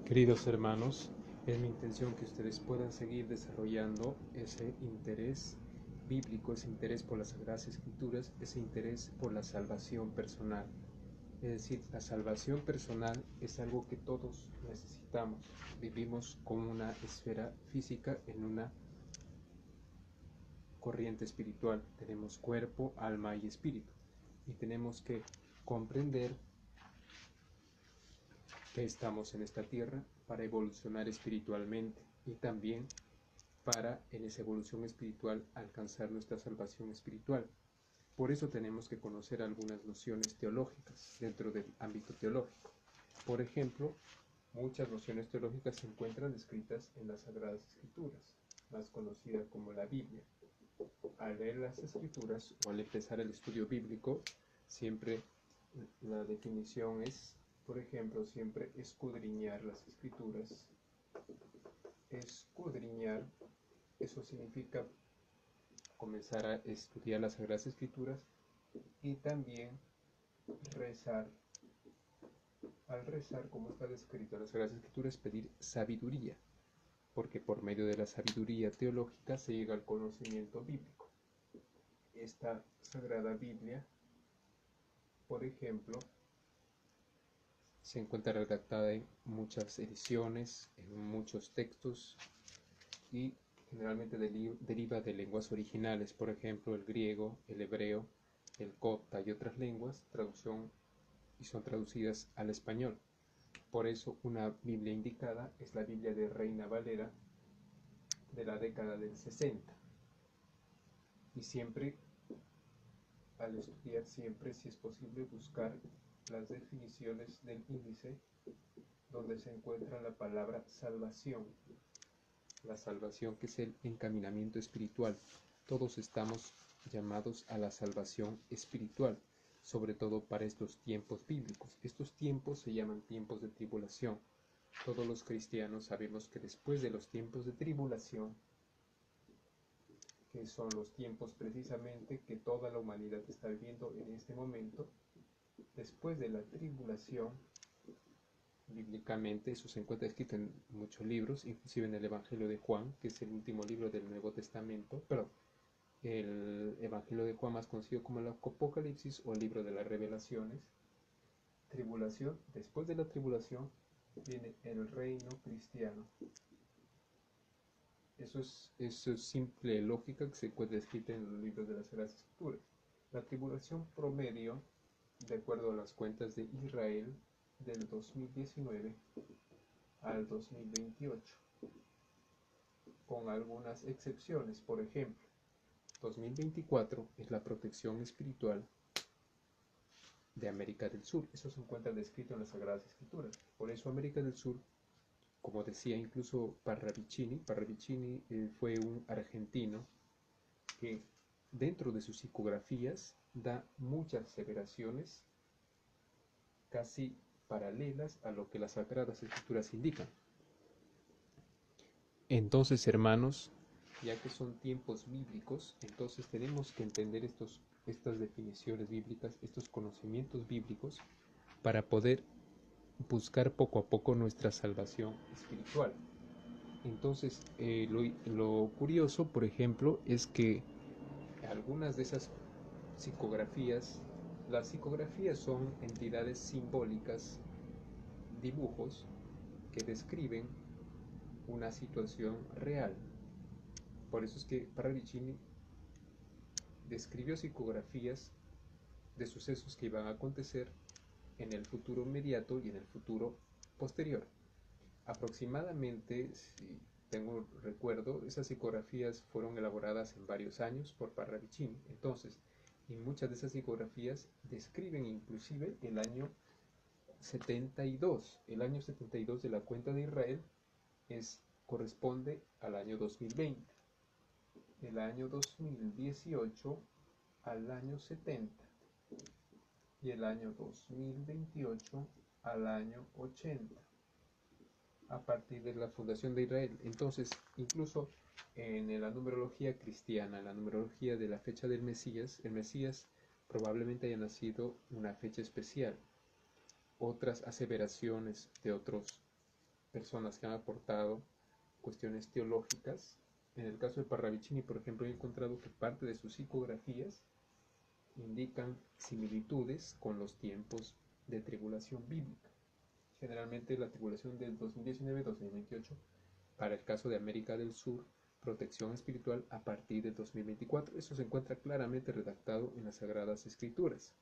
Queridos hermanos, es mi intención que ustedes puedan seguir desarrollando ese interés bíblico, ese interés por las Sagradas Escrituras, ese interés por la salvación personal. Es decir, la salvación personal es algo que todos necesitamos. Vivimos con una esfera física en una corriente espiritual. Tenemos cuerpo, alma y espíritu. Y tenemos que comprender que estamos en esta tierra para evolucionar espiritualmente y también para en esa evolución espiritual alcanzar nuestra salvación espiritual. Por eso tenemos que conocer algunas nociones teológicas dentro del ámbito teológico. Por ejemplo, muchas nociones teológicas se encuentran descritas en las Sagradas Escrituras, más conocida como la Biblia. Al leer las Escrituras o al empezar el estudio bíblico, siempre la definición es, por ejemplo, siempre escudriñar las Escrituras. Escudriñar, eso significa comenzar a estudiar las Sagradas Escrituras y también rezar. Al rezar, como está descrito en las Sagradas Escrituras, pedir sabiduría, porque por medio de la sabiduría teológica se llega al conocimiento bíblico. Esta Sagrada Biblia, por ejemplo, se encuentra redactada en muchas ediciones, en muchos textos y generalmente deriva de lenguas originales, por ejemplo el griego, el hebreo, el copta y otras lenguas, traducción y son traducidas al español. Por eso una Biblia indicada es la Biblia de Reina Valera de la década del 60. Y siempre, al estudiar siempre, si es posible, buscar las definiciones del índice donde se encuentra la palabra salvación. La salvación, que es el encaminamiento espiritual. Todos estamos llamados a la salvación espiritual, sobre todo para estos tiempos bíblicos. Estos tiempos se llaman tiempos de tribulación. Todos los cristianos sabemos que después de los tiempos de tribulación, que son los tiempos precisamente que toda la humanidad está viviendo en este momento, después de la tribulación, bíblicamente eso se encuentra escrito en muchos libros, inclusive en el Evangelio de Juan, que es el último libro del Nuevo Testamento, el Evangelio de Juan, más conocido como el Apocalipsis o el libro de las Revelaciones. Tribulación, después de la tribulación viene el reino cristiano. Eso es simple lógica que se encuentra escrita en los libros de las Sagradas Escrituras. La tribulación promedio, de acuerdo a las cuentas de Israel, del 2019 al 2028, con algunas excepciones. Por ejemplo, 2024 es la protección espiritual de América del Sur. Eso se encuentra descrito en las Sagradas Escrituras. Por eso América del Sur, como decía incluso Parravicini fue un argentino que dentro de sus psicografías da muchas aseveraciones casi paralelas a lo que las Sagradas Escrituras indican. Entonces, hermanos, ya que son tiempos bíblicos, entonces tenemos que entender estas definiciones bíblicas, estos conocimientos bíblicos, para poder buscar poco a poco nuestra salvación espiritual. Entonces, lo curioso, por ejemplo, es que algunas de esas psicografías, las psicografías son entidades simbólicas, dibujos que describen una situación real. Por eso es que Parravicini describió psicografías de sucesos que iban a acontecer en el futuro inmediato y en el futuro posterior. Aproximadamente, si tengo recuerdo, esas psicografías fueron elaboradas en varios años por Parravicini. Entonces, en muchas de esas psicografías describen inclusive el año 72. El año 72 de la cuenta de Israel corresponde al año 2020. El año 2018 al año 70 y el año 2028 al año 80 a partir de la fundación de Israel. Entonces, incluso en la numerología cristiana, la numerología de la fecha del Mesías, el Mesías probablemente haya nacido una fecha especial. Otras aseveraciones de otros personas que han aportado cuestiones teológicas. En el caso de Parravicini, por ejemplo, he encontrado que parte de sus psicografías indican similitudes con los tiempos de tribulación bíblica. Generalmente la tribulación del 2019-2028, para el caso de América del Sur, protección espiritual a partir del 2024. Eso se encuentra claramente redactado en las Sagradas Escrituras.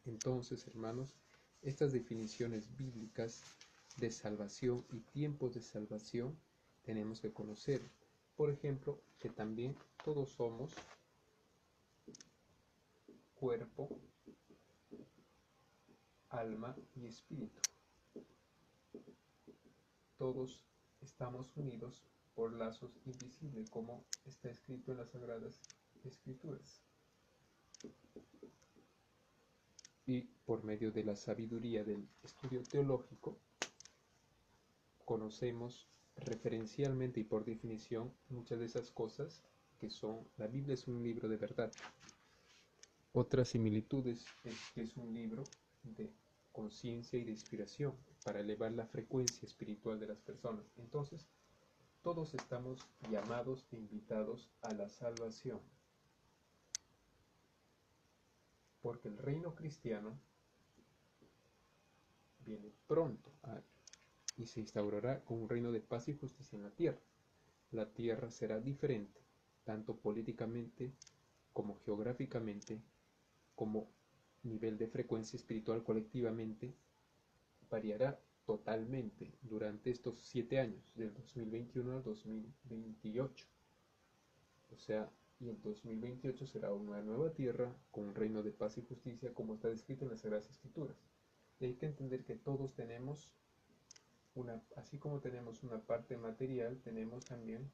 Entonces, hermanos, estas definiciones bíblicas de salvación y tiempos de salvación tenemos que conocer. Por ejemplo, que también todos somos cuerpo, alma y espíritu. Todos estamos unidos por lazos invisibles, como está escrito en las Sagradas Escrituras. Y por medio de la sabiduría del estudio teológico, conocemos referencialmente y por definición muchas de esas cosas que son, la Biblia es un libro de verdad. Otras similitudes es que es un libro de conciencia y de inspiración para elevar la frecuencia espiritual de las personas. Entonces, todos estamos llamados e invitados a la salvación, porque el reino cristiano viene pronto y se instaurará con un reino de paz y justicia en la tierra. La tierra será diferente, tanto políticamente como geográficamente, como nivel de frecuencia espiritual colectivamente, variará totalmente durante estos 7 años, del 2021 al 2028. O sea, y el 2028 será una nueva tierra con un reino de paz y justicia, como está descrito en las Sagradas Escrituras. Y hay que entender que todos tenemos así como tenemos una parte material, tenemos también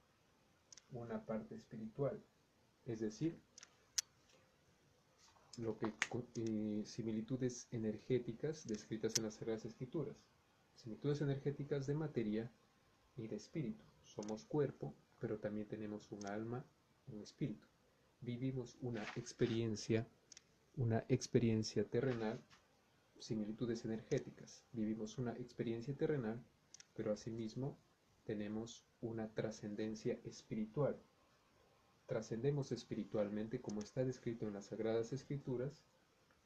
una parte espiritual. Es decir, similitudes energéticas descritas en las Sagradas Escrituras. Similitudes energéticas de materia y de espíritu. Somos cuerpo, pero también tenemos un alma y un espíritu. Vivimos una experiencia terrenal, similitudes energéticas. Vivimos una experiencia terrenal, pero asimismo tenemos una trascendencia espiritual. Trascendemos espiritualmente, como está descrito en las Sagradas Escrituras.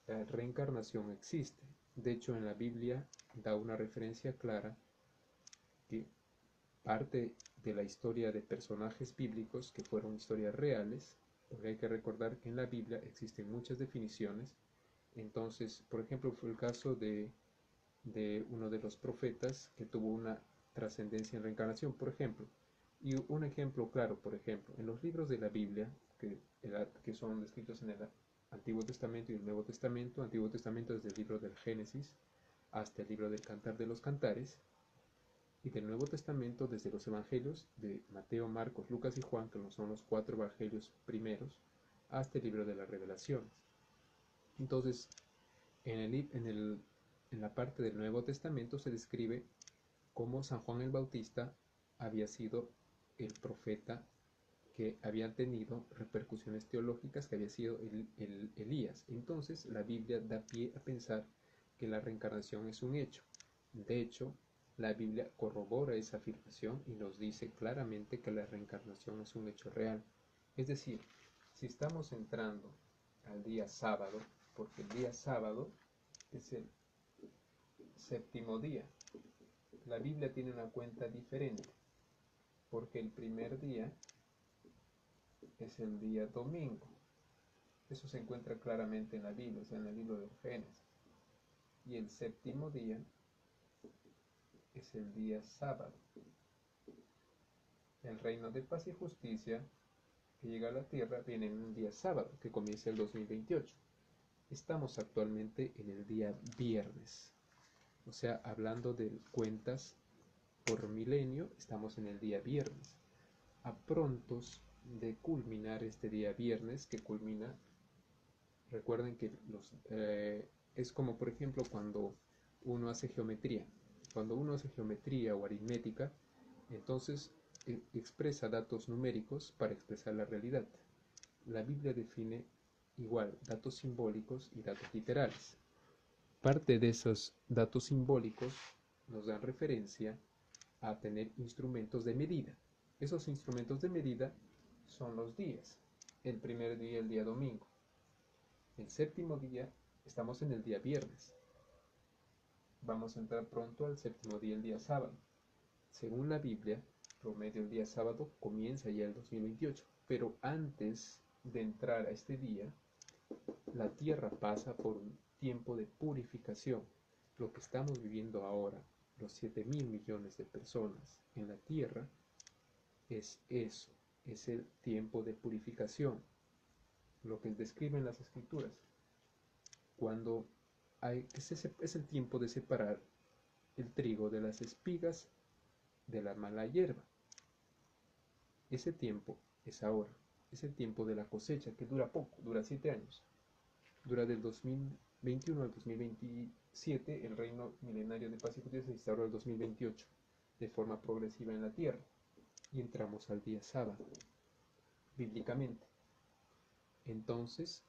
La reencarnación existe. De hecho, en la Biblia da una referencia clara que parte de la historia de personajes bíblicos que fueron historias reales, porque hay que recordar que en la Biblia existen muchas definiciones. Entonces, por ejemplo, fue el caso de uno de los profetas que tuvo una trascendencia en reencarnación, por ejemplo. Y un ejemplo claro, por ejemplo, en los libros de la Biblia, que son descritos en el Antiguo Testamento y el Nuevo Testamento. Antiguo Testamento desde el libro del Génesis hasta el libro del Cantar de los Cantares, y del Nuevo Testamento desde los Evangelios de Mateo, Marcos, Lucas y Juan, que son los 4 Evangelios primeros, hasta el libro de las Revelaciones. Entonces, en la parte del Nuevo Testamento se describe cómo San Juan el Bautista había sido el profeta que había tenido repercusiones teológicas, que había sido el Elías. Entonces la Biblia da pie a pensar que la reencarnación es un hecho. De hecho, la Biblia corrobora esa afirmación y nos dice claramente que la reencarnación es un hecho real. Es decir, si estamos entrando al día sábado, porque el día sábado es el séptimo día, la Biblia tiene una cuenta diferente, porque el primer día es el día domingo. Eso se encuentra claramente en la Biblia, o sea, en el libro del Génesis. Y el séptimo día es el día sábado. El reino de paz y justicia que llega a la tierra viene en un día sábado, que comienza el 2028. Estamos actualmente en el día viernes. O sea, hablando de cuentas por milenio, estamos en el día viernes. A prontos de culminar este día viernes, que culmina, recuerden que es como por ejemplo cuando uno hace geometría. Cuando uno hace geometría o aritmética, entonces expresa datos numéricos para expresar la realidad. La Biblia define igual datos simbólicos y datos literales. Parte de esos datos simbólicos nos dan referencia a tener instrumentos de medida. Esos instrumentos de medida son los días. El primer día, el día domingo. El séptimo día, estamos en el día viernes. Vamos a entrar pronto al séptimo día, el día sábado. Según la Biblia, promedio el día sábado comienza ya el 2028. Pero antes de entrar a este día, la tierra pasa por un tiempo de purificación. Lo que estamos viviendo ahora, los 7.000 millones de personas en la tierra, es eso, es el tiempo de purificación, lo que describen las escrituras. Cuando es el tiempo de separar el trigo de las espigas de la mala hierba. Ese tiempo es ahora, es el tiempo de la cosecha, que dura poco, dura 7 años. Dura del 2021 al 2027, el reino milenario de paz y justicia se instauró el 2028, de forma progresiva en la tierra. Y entramos al día sábado, bíblicamente. Entonces,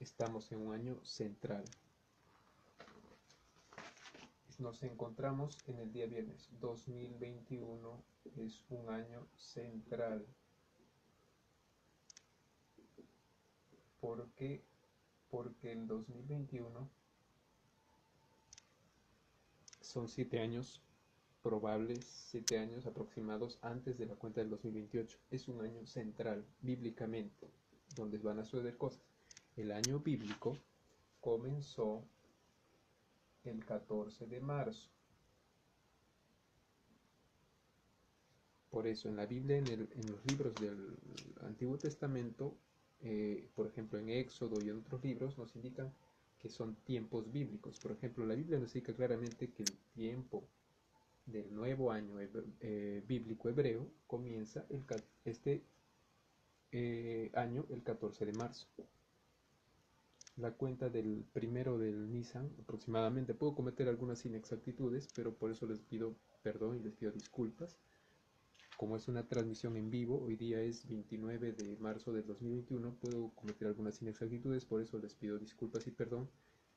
estamos en un año central. Nos encontramos en el día viernes. 2021 es un año central. ¿Por qué? Porque el 2021 son 7 años probables, 7 años aproximados antes de la cuenta del 2028. Es un año central, bíblicamente, donde van a suceder cosas. El año bíblico comenzó el 14 de marzo. Por eso en la Biblia, en los libros del Antiguo Testamento, por ejemplo en Éxodo y en otros libros, nos indican que son tiempos bíblicos. Por ejemplo, la Biblia nos indica claramente que el tiempo del nuevo año bíblico hebreo comienza este año el 14 de marzo. La cuenta del primero del Nisan aproximadamente, puedo cometer algunas inexactitudes, pero por eso les pido perdón y les pido disculpas. Como es una transmisión en vivo, hoy día es 29 de marzo del 2021, puedo cometer algunas inexactitudes, por eso les pido disculpas y perdón.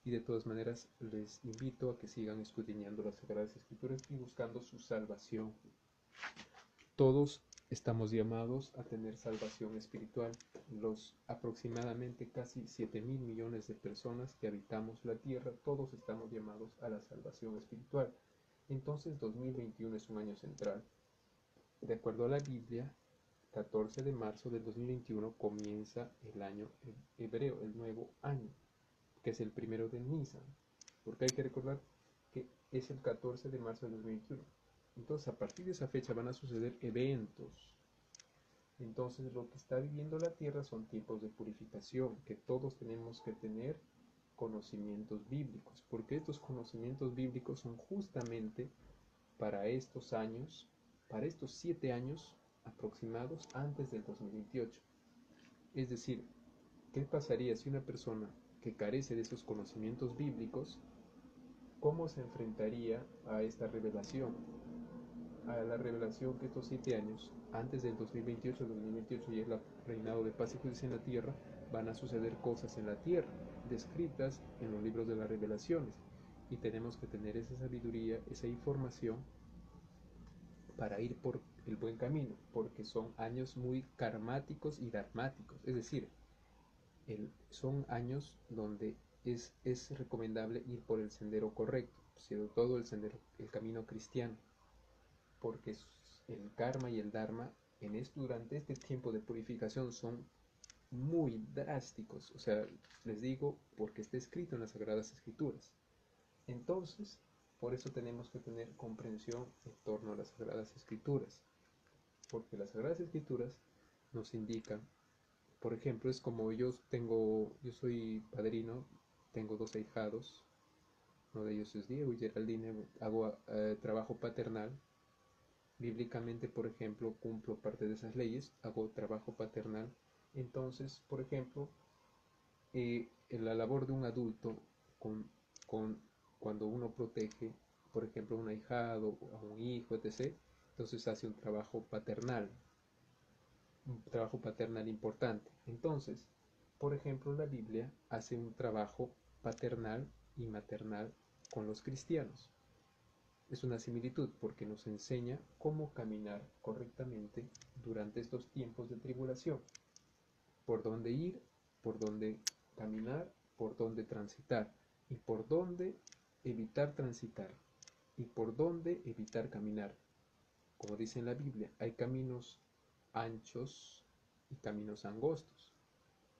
Y de todas maneras les invito a que sigan escudriñando las Sagradas Escrituras y buscando su salvación. Todos estamos llamados a tener salvación espiritual. Los aproximadamente casi 7.000 millones de personas que habitamos la tierra, todos estamos llamados a la salvación espiritual. Entonces 2021 es un año central. De acuerdo a la Biblia, 14 de marzo del 2021 comienza el año hebreo, el nuevo año, que es el primero del Nisan, porque hay que recordar que es el 14 de marzo del 2021. Entonces, a partir de esa fecha van a suceder eventos. Entonces, lo que está viviendo la tierra son tiempos de purificación, que todos tenemos que tener conocimientos bíblicos, porque estos conocimientos bíblicos son justamente para estos años, para estos 7 años aproximados antes del 2028. Es decir, ¿qué pasaría si una persona que carece de esos conocimientos bíblicos, cómo se enfrentaría a esta revelación? A la revelación que estos 7 años, antes del 2028, el 2028 ya es el reinado de paz y justicia en la tierra, van a suceder cosas en la tierra, descritas en los libros de las revelaciones. Y tenemos que tener esa sabiduría, esa información, para ir por el buen camino, porque son años muy karmáticos y dharmáticos, es decir, son años donde es recomendable ir por el sendero correcto, sobre todo el camino cristiano, porque el karma y el dharma durante este tiempo de purificación son muy drásticos, o sea, les digo porque está escrito en las Sagradas Escrituras. Entonces, por eso tenemos que tener comprensión en torno a las Sagradas Escrituras, porque las Sagradas Escrituras nos indican, por ejemplo, es como yo soy padrino, tengo 2 ahijados, uno de ellos es Diego y Geraldine, hago trabajo paternal. Bíblicamente, por ejemplo, cumplo parte de esas leyes, hago trabajo paternal. Entonces, por ejemplo, en la labor de un adulto, cuando uno protege, por ejemplo, a un ahijado, a un hijo, etc., entonces hace un trabajo paternal importante. Entonces, por ejemplo, la Biblia hace un trabajo paternal y maternal con los cristianos. Es una similitud porque nos enseña cómo caminar correctamente durante estos tiempos de tribulación, por dónde ir, por dónde caminar, por dónde transitar y por dónde evitar transitar y por dónde evitar caminar. Como dice en la Biblia, hay caminos anchos y caminos angostos,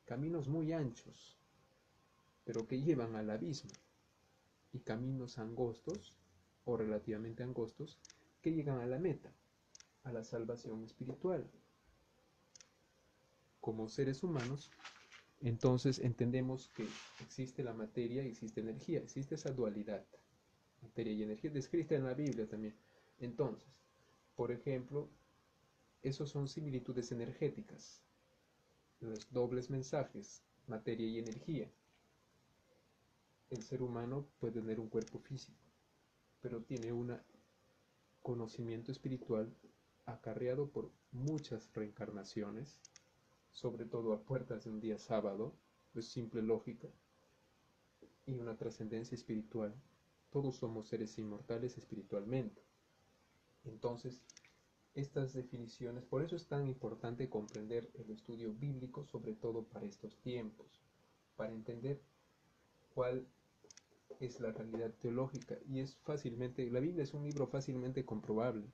caminos muy anchos, pero que llevan al abismo, y caminos angostos o relativamente angostos que llegan a la meta, a la salvación espiritual. Como seres humanos, entonces entendemos que existe la materia y existe energía, existe esa dualidad, materia y energía, descrita en la Biblia también. Entonces, por ejemplo, esos son similitudes energéticas, los dobles mensajes, materia y energía. El ser humano puede tener un cuerpo físico, pero tiene un conocimiento espiritual acarreado por muchas reencarnaciones, sobre todo a puertas de un día sábado, es simple lógica, y una trascendencia espiritual. Todos somos seres inmortales espiritualmente. Entonces, estas definiciones, por eso es tan importante comprender el estudio bíblico, sobre todo para estos tiempos, para entender cuál es la realidad teológica. Y es fácilmente, la Biblia es un libro fácilmente comprobable,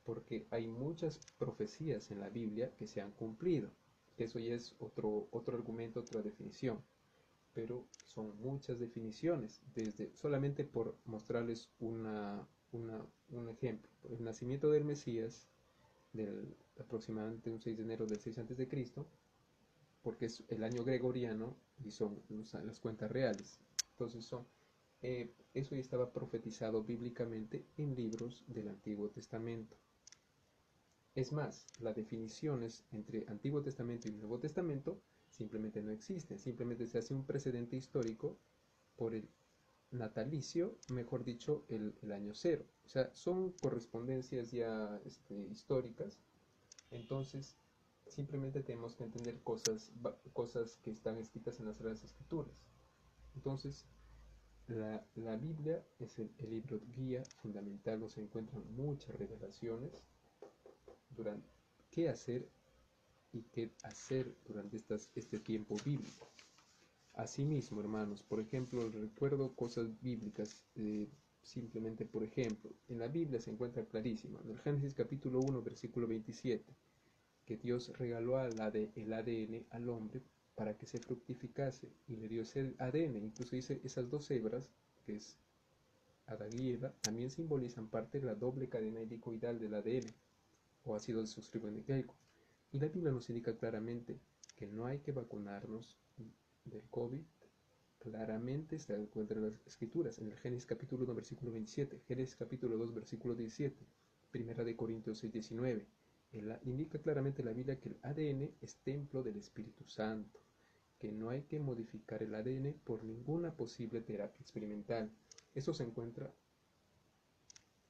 porque hay muchas profecías en la Biblia que se han cumplido. Eso ya es otro argumento, otra definición. Pero son muchas definiciones, desde solamente por mostrarles un ejemplo. El nacimiento del Mesías, aproximadamente un 6 de enero del 6 a.C., porque es el año gregoriano y son las cuentas reales. Entonces eso ya estaba profetizado bíblicamente en libros del Antiguo Testamento. Es más, las definiciones entre Antiguo Testamento y Nuevo Testamento simplemente no existen, simplemente se hace un precedente histórico por el natalicio, mejor dicho, el año cero. O sea, son correspondencias ya históricas, entonces simplemente tenemos que entender cosas que están escritas en las Sagradas Escrituras. Entonces, la Biblia es el libro guía fundamental, donde se encuentran muchas revelaciones durante qué hacer y qué hacer durante este tiempo bíblico. Asimismo, hermanos, por ejemplo, recuerdo cosas bíblicas, simplemente por ejemplo, en la Biblia se encuentra clarísima, en el Génesis capítulo 1, versículo 27, que Dios regaló el ADN al hombre para que se fructificase y le dio ese ADN. Incluso dice esas dos hebras, que es Adán y Eva, también simbolizan parte de la doble cadena helicoidal del ADN o ácido desoxirribonucleico. Y la Biblia nos indica claramente que no hay que vacunarnos del COVID. Claramente se encuentra en las Escrituras, en el Génesis capítulo 1, versículo 27, Génesis capítulo 2, versículo 17, Primera de Corintios 6, 19. Indica claramente la Biblia que el ADN es templo del Espíritu Santo, que no hay que modificar el ADN por ninguna posible terapia experimental. Eso se encuentra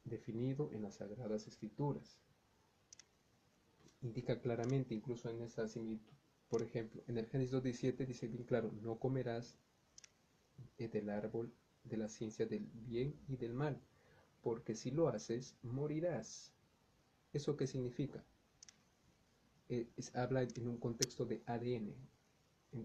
definido en las Sagradas Escrituras. Indica claramente, incluso en esa similitud, por ejemplo, en el Génesis 2:17 dice bien claro, no comerás del árbol de la ciencia del bien y del mal, porque si lo haces, morirás. ¿Eso qué significa? Habla en un contexto de ADN.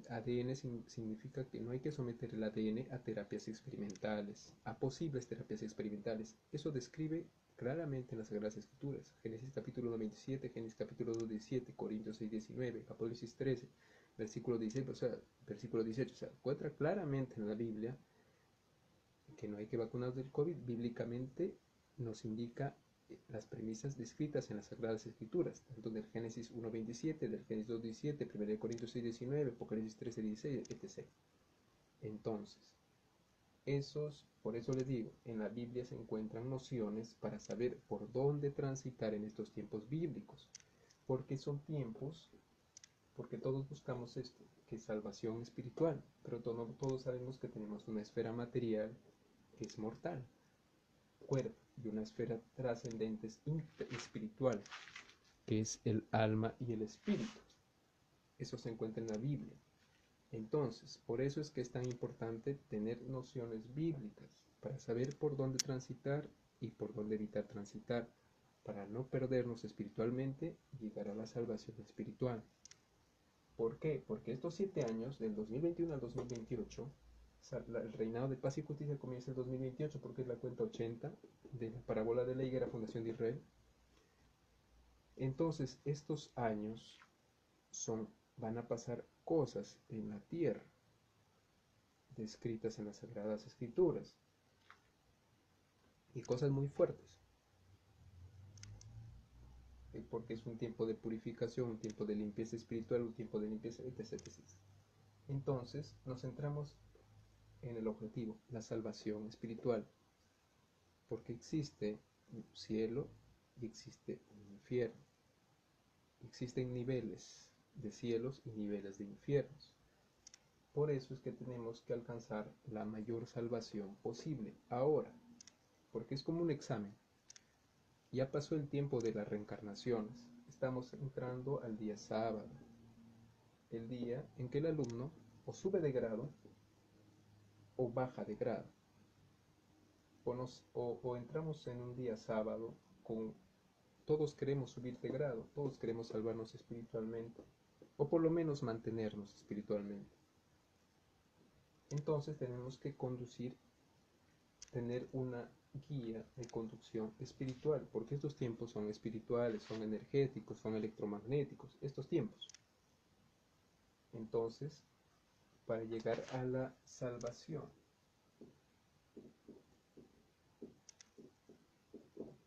ADN significa que no hay que someter el ADN a terapias experimentales, a posibles terapias experimentales. Eso describe claramente en las Sagradas Escrituras. Génesis capítulo 1, 27, Génesis capítulo 2, 17, Corintios 6, 19, Apocalipsis 13, versículo 16, o sea, versículo 18. O sea, encuentra claramente en la Biblia que no hay que vacunarnos del COVID. Bíblicamente nos indica las premisas descritas en las Sagradas Escrituras, tanto del Génesis 1:27, del Génesis 2:17, 1 Corintios 6:19, Apocalipsis 13:16, etc. Entonces, por eso les digo, en la Biblia se encuentran nociones para saber por dónde transitar en estos tiempos bíblicos, porque son tiempos, porque todos buscamos esto, que es salvación espiritual, pero todos sabemos que tenemos una esfera material que es mortal, cuerpo, y una esfera trascendente espiritual, que es el alma y el espíritu. Eso se encuentra en la Biblia. Entonces, por eso es que es tan importante tener nociones bíblicas, para saber por dónde transitar y por dónde evitar transitar, para no perdernos espiritualmente y llegar a la salvación espiritual. ¿Por qué? Porque estos 7 años, del 2021 al 2028, el reinado de paz y justicia comienza el 2028 porque es la cuenta 80 de la parábola de la higuera, fundación de Israel. Entonces, estos años van a pasar cosas en la tierra, descritas en las Sagradas Escrituras, y cosas muy fuertes, porque es un tiempo de purificación, un tiempo de limpieza espiritual, un tiempo de limpieza, etc. Entonces, nos centramos en el objetivo, la salvación espiritual, porque existe un cielo y existe un infierno. Existen niveles de cielos y niveles de infiernos. Por eso es que tenemos que alcanzar la mayor salvación posible ahora, porque es como un examen. Ya pasó el tiempo de las reencarnaciones, estamos entrando al día sábado, el día en que el alumno o sube de grado o baja de grado, o entramos en un día sábado con todos queremos subir de grado, todos queremos salvarnos espiritualmente, o por lo menos mantenernos espiritualmente. Entonces tenemos que tener una guía de conducción espiritual, porque estos tiempos son espirituales, son energéticos, son electromagnéticos, estos tiempos. Entonces, para llegar a la salvación,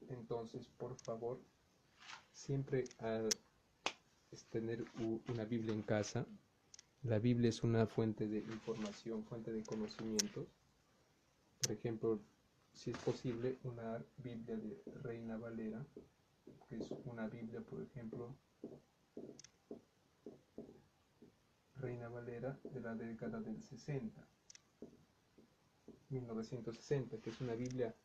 entonces, por favor, siempre al tener una Biblia en casa, la Biblia es una fuente de información, fuente de conocimientos. Por ejemplo, si es posible, una Biblia de Reina Valera, que es una Biblia, por ejemplo, Reina Valera de la década del 60, 1960, que es una Biblia,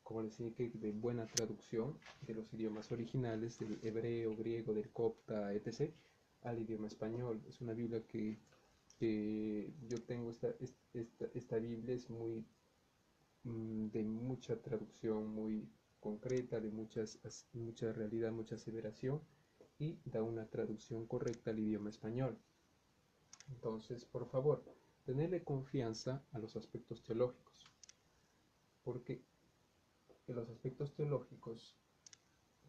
como les dije, de buena traducción de los idiomas originales, del hebreo, griego, del copta, etc., al idioma español. Es una Biblia que yo tengo, esta Biblia es muy de mucha traducción, muy concreta, de mucha realidad, mucha aseveración, y da una traducción correcta al idioma español. Entonces, por favor, tenerle confianza a los aspectos teológicos, porque los aspectos teológicos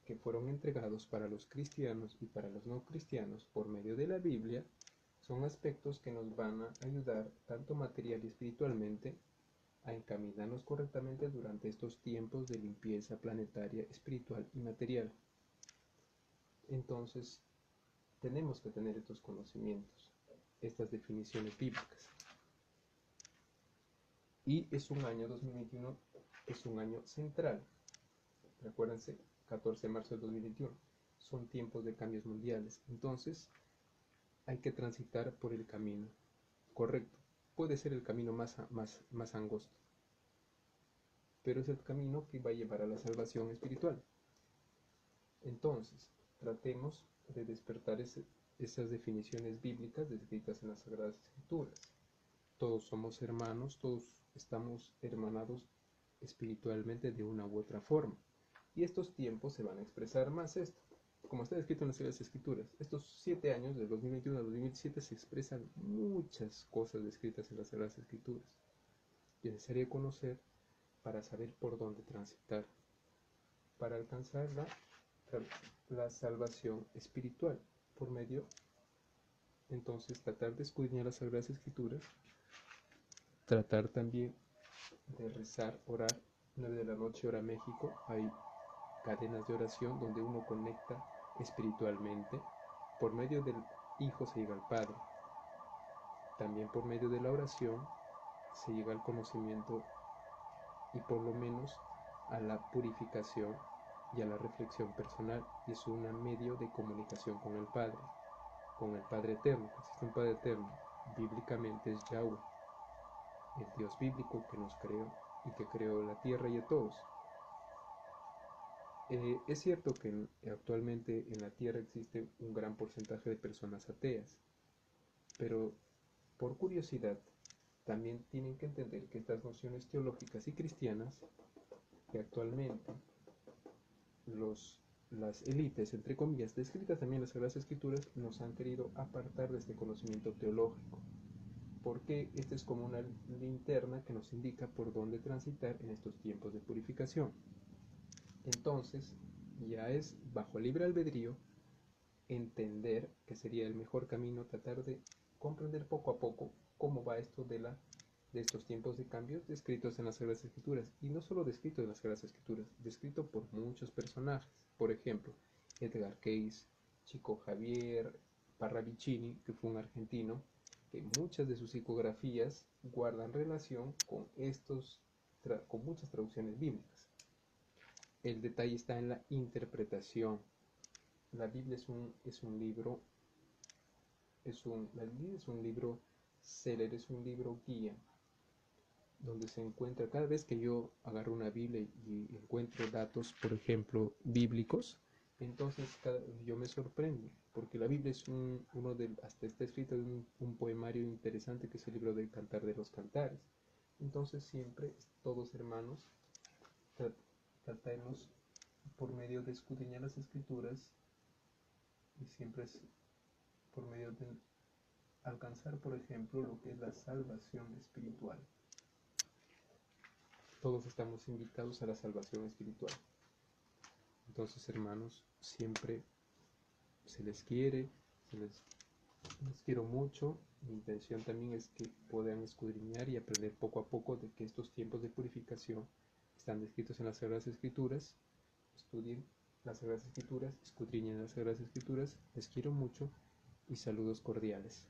que fueron entregados para los cristianos y para los no cristianos por medio de la Biblia son aspectos que nos van a ayudar tanto material y espiritualmente a encaminarnos correctamente durante estos tiempos de limpieza planetaria, espiritual y material. Entonces, tenemos que tener estos conocimientos, estas definiciones bíblicas. Y es un año 2021, es un año central. Recuérdense, 14 de marzo de 2021. Son tiempos de cambios mundiales. Entonces, hay que transitar por el camino correcto. Puede ser el camino más angosto, pero es el camino que va a llevar a la salvación espiritual. Entonces, tratemos de despertar esas definiciones bíblicas descritas en las Sagradas Escrituras. Todos somos hermanos, todos estamos hermanados espiritualmente de una u otra forma. Y estos tiempos se van a expresar más esto. Como está escrito en las Sagradas Escrituras, estos 7 años, del 2021 al 2017, se expresan muchas cosas descritas en las Sagradas Escrituras. Y es necesario conocer para saber por dónde transitar, para alcanzar la salvación espiritual, por medio, entonces, tratar de escudriñar las Sagradas Escrituras, tratar también de rezar, orar. 9 de la noche, hora México, hay cadenas de oración donde uno conecta espiritualmente. Por medio del Hijo se llega al Padre. También por medio de la oración se llega al conocimiento y por lo menos a la purificación y a la reflexión personal, y es un medio de comunicación con el Padre eterno. Existe un Padre eterno, bíblicamente es Yahweh, el Dios bíblico que nos creó y que creó la tierra y a todos. Es cierto que actualmente en la tierra existe un gran porcentaje de personas ateas, pero por curiosidad también tienen que entender que estas nociones teológicas y cristianas, que actualmente las élites, entre comillas, descritas también en las Sagradas Escrituras, nos han querido apartar de este conocimiento teológico, porque esta es como una linterna que nos indica por dónde transitar en estos tiempos de purificación. Entonces, ya es bajo libre albedrío entender que sería el mejor camino tratar de comprender poco a poco cómo va esto de estos tiempos de cambios descritos en las Sagradas Escrituras, y no solo descrito en las Sagradas Escrituras, descrito por muchos personajes, por ejemplo, Edgar Cayce, Chico Javier, Parravicini, que fue un argentino, que muchas de sus psicografías guardan relación con con muchas traducciones bíblicas. El detalle está en la interpretación. La Biblia es un libro, la Biblia es un libro célebre, es un libro guía, donde se encuentra, cada vez que yo agarro una Biblia y encuentro datos, por ejemplo, bíblicos, entonces yo me sorprendo, porque la Biblia es hasta está escrito en un poemario interesante que es el libro del Cantar de los Cantares. Entonces siempre, todos hermanos, tratemos por medio de escudriñar las Escrituras, y siempre es por medio de alcanzar, por ejemplo, lo que es la salvación espiritual. Todos estamos invitados a la salvación espiritual. Entonces, hermanos, siempre se les quiere, les quiero mucho. Mi intención también es que puedan escudriñar y aprender poco a poco de que estos tiempos de purificación están descritos en las Sagradas Escrituras. Estudien las Sagradas Escrituras, escudriñen las Sagradas Escrituras. Les quiero mucho y saludos cordiales.